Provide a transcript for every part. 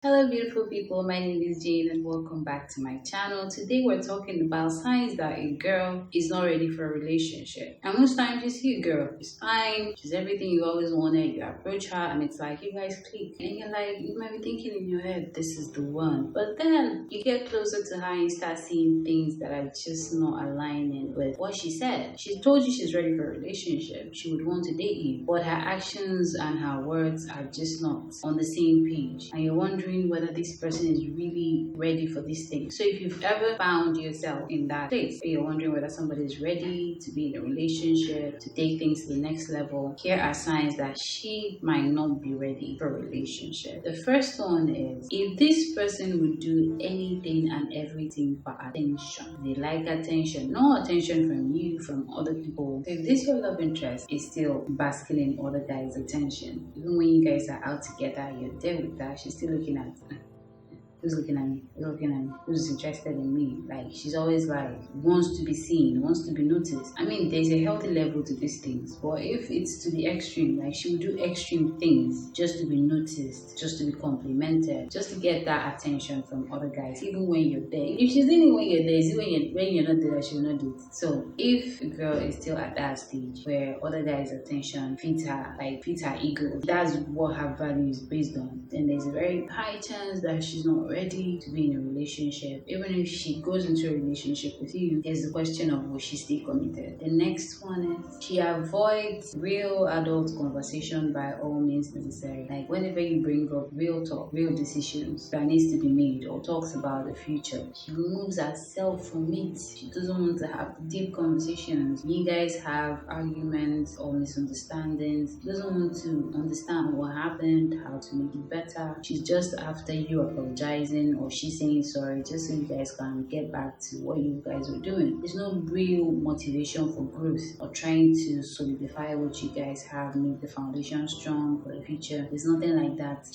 Hello, beautiful people. My name is Jane, and welcome back to my channel. Today, we're talking about signs that a girl is not ready for a relationship. And most times, you see a girl, she's fine, she's everything you always wanted. You approach her, and it's like you guys click, and you're like, you might be thinking in your head, this is the one. But then you get closer to her, and you start seeing things that are just not aligning with what she said. She told you she's ready for a relationship. She would want to date you, but her actions and her words are just not on the same page, and you're wondering whether this person is really ready for this thing. So if you've ever found yourself in that place where you're wondering whether somebody is ready to be in a relationship, to take things to the next level, here are signs that she might not be ready for a relationship. The first one is if this person would do anything and everything for attention. They like attention, no attention from you, from other people. So if this your love interest is still basking in other guys' attention, even when you guys are out together, you're there with her, she's still looking at who's looking at me, who's looking at me, who's interested in me. Like, she's always like wants to be seen, wants to be noticed. I mean, there's a healthy level to these things, but if it's to the extreme, like she will do extreme things just to be noticed, just to be complimented, just to get that attention from other guys, even when you're there. If she's doing it when you're there, it's when you're not there, she will not do it. So if a girl is still at that stage where other guys' attention fits her, like fits her ego, that's what her value is based on, then there's a very high chance that she's not ready to be in a relationship. Even if she goes into a relationship with you, there's the question of will she stay committed. The next one is she avoids real adult conversation by all means necessary. Like whenever you bring up real talk, real decisions that needs to be made, or talks about the future, she removes herself from it. She doesn't want to have deep conversations. You guys have arguments or misunderstandings. She doesn't want to understand what happened, how to make it better. She's just after you apologizing or she's saying sorry just so you guys can get back to what you guys were doing. There's no real motivation for growth or trying to solidify what you guys have, make the foundation strong for the future. There's nothing like that.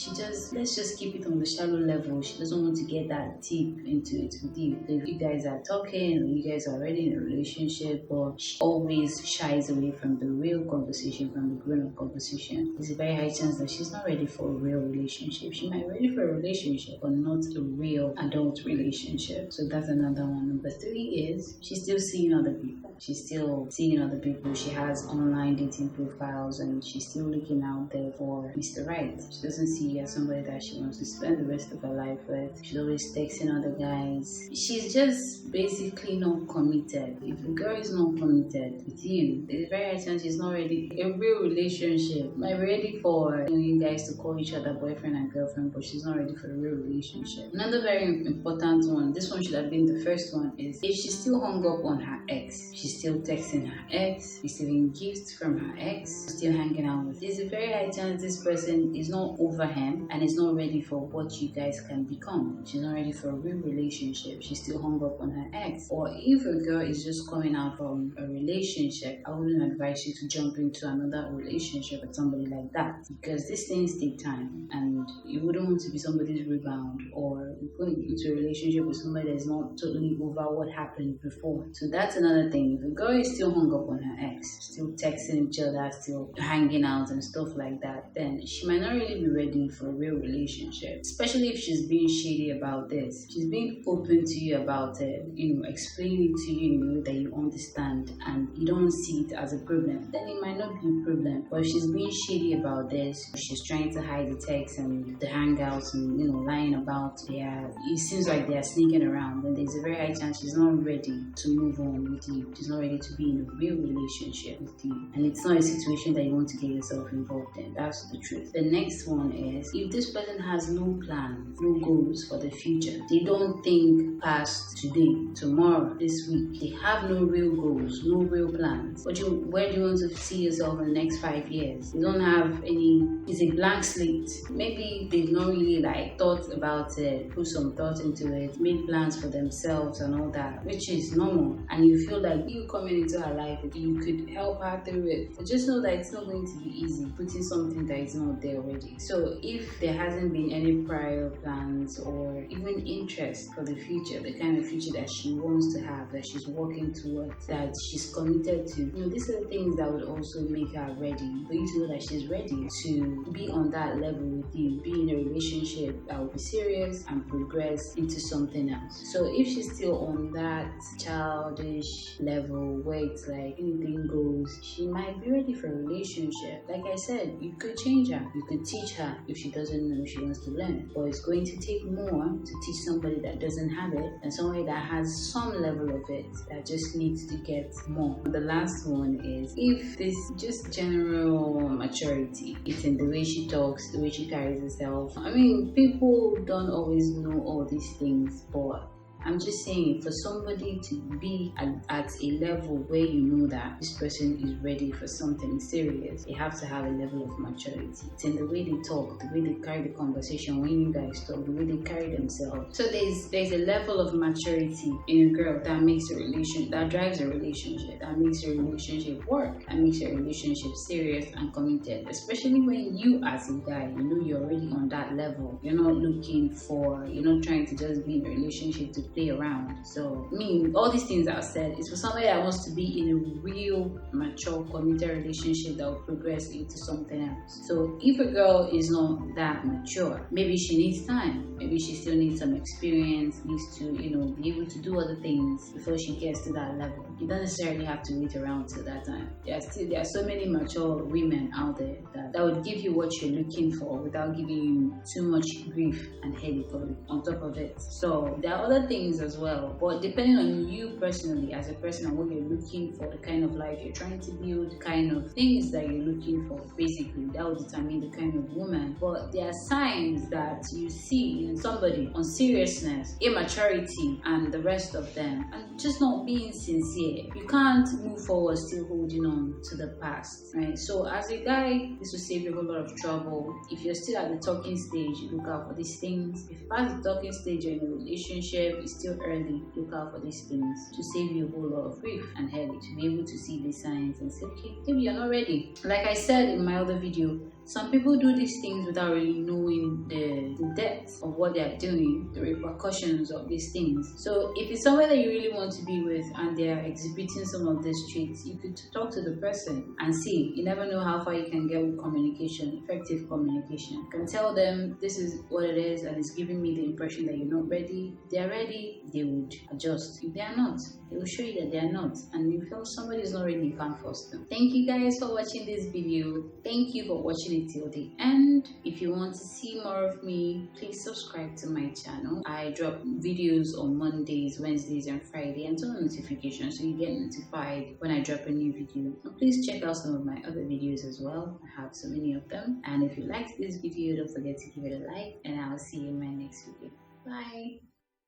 Let's just keep it on the shallow level. She doesn't want to get that deep into it with you. If you guys are talking or you guys are already in a relationship, but she always shies away from the real conversation, from the grown-up conversation, there's a very high chance that she's not ready for a real relationship. She might be ready for a relationship, but not a real adult relationship. So that's another one. Number three is she's still seeing other people. She's still seeing other people. She has online dating profiles and she's still looking out there for Mr. Right. She doesn't see you as somebody that she wants to spend the rest of her life with. She's always texting other guys. She's just basically not committed. If a girl is not committed with you, there's a very high chance she's not ready. A real relationship might be ready for you guys to call each other boyfriend and girlfriend, but she's not ready for a real relationship. Another very important one, this one should have been the first one, is if she's still hung up on her ex, she's still texting her ex, receiving gifts from her ex, still hanging out with. There's a very high chance this person is not over him and is not ready for what you guys can become. She's not ready for a real relationship. She's still hung up on her ex. Or if a girl is just coming out from a relationship, I wouldn't advise you to jump into another relationship with somebody like that, because these things take time and you wouldn't want to be somebody's rebound or going into a relationship with somebody that is not totally over what happened before. So that's another thing. If a girl is still hung up on her ex, still texting each other, still hanging out and stuff like that, then she might not really be ready for a real relationship. Especially if she's being shady about this. She's being open to you about it, explaining it to you in a way that you understand and you don't see it as a problem, then it might not be a problem. But if she's being shady about this, she's trying to hide the text and the hangouts and lying about it seems like they are sneaking around, then there's a very high chance she's not ready to move on with you. She's not ready to be in a real relationship with you. And it's not a situation that you want to get yourself involved in. That's the truth. The next one is if this person has no plans, no goals for the future. They don't think past today, tomorrow, this week. They have no real goals, no real plans. Where do you want to see yourself in the next 5 years? You don't have any, it's a blank slate. Maybe they've not really thought about about it, put some thought into it, make plans for themselves and all that, which is normal. And you feel like you coming into her life, you could help her through it. But just know that it's not going to be easy putting something that is not there already. So if there hasn't been any prior plans or even interest for the future, the kind of future that she wants to have, that she's working towards, that she's committed to, these are the things that would also make her ready, for you to know that she's ready to be on that level with you, be in a relationship that will be serious and progress into something else. So if she's still on that childish level where it's like anything goes, she might be ready for a relationship. Like I said, you could change her, you could teach her if she doesn't know, she wants to learn. But it's going to take more to teach somebody that doesn't have it than somebody that has some level of it that just needs to get more. The last one is, if this just general maturity, it's in the way she talks, the way she carries herself. I mean, people don't always know all these things, but I'm just saying, for somebody to be at a level where you know that this person is ready for something serious, they have to have a level of maturity. It's in the way they talk, the way they carry the conversation when you guys talk, the way they carry themselves. So there's a level of maturity in a girl that makes that drives a relationship, that makes a relationship work, that makes a relationship serious and committed. Especially when you as a guy, you're already on that level. You're not you're not trying to just be in a relationship to play around. So all these things I've said is for somebody that wants to be in a real mature committed relationship that will progress into something else. So if a girl is not that mature, maybe she needs time, maybe she still needs some experience, needs to be able to do other things before she gets to that level. You don't necessarily have to wait around till that time. There are so many mature women out there that would give you what you're looking for without giving you too much grief and headache on top of it. So there are other things as well, but depending on you personally as a person and what you're looking for, the kind of life you're trying to build, the kind of things that you're looking for, basically that will determine the kind of woman. But there are signs that you see in somebody on seriousness, immaturity, and the rest of them, and just not being sincere. You can't move forward still holding on to the past, right? So as a guy, this will save you a whole lot of trouble. If you're still at the talking stage, look out for these things. If you pass the talking stage, you're in a relationship, it's still early, look out for these things to save you a whole lot of grief and headache, to be able to see these signs and say, okay, maybe you're not ready. Like I said in my other video, some people do these things without really knowing the depth of what they are doing, the repercussions of these things. So if it's someone that you really want to be with and they are exhibiting some of these traits, you could talk to the person and see. You never know how far you can get with communication, effective communication. You can tell them this is what it is and it's giving me the impression that you're not ready. If they are ready, they would adjust. If they are not, they will show you that they are not. And if somebody is not ready, you can't force them. Thank you guys for watching this video. Thank you for watching it till the end. If you want to see more of me, please subscribe to my channel. I drop videos on Mondays, Wednesdays, and Friday, and turn on notifications so you get notified when I drop a new video. And please check out some of my other videos as well. I have so many of them. And if you liked this video, don't forget to give it a like, and I'll see you in my next video. Bye.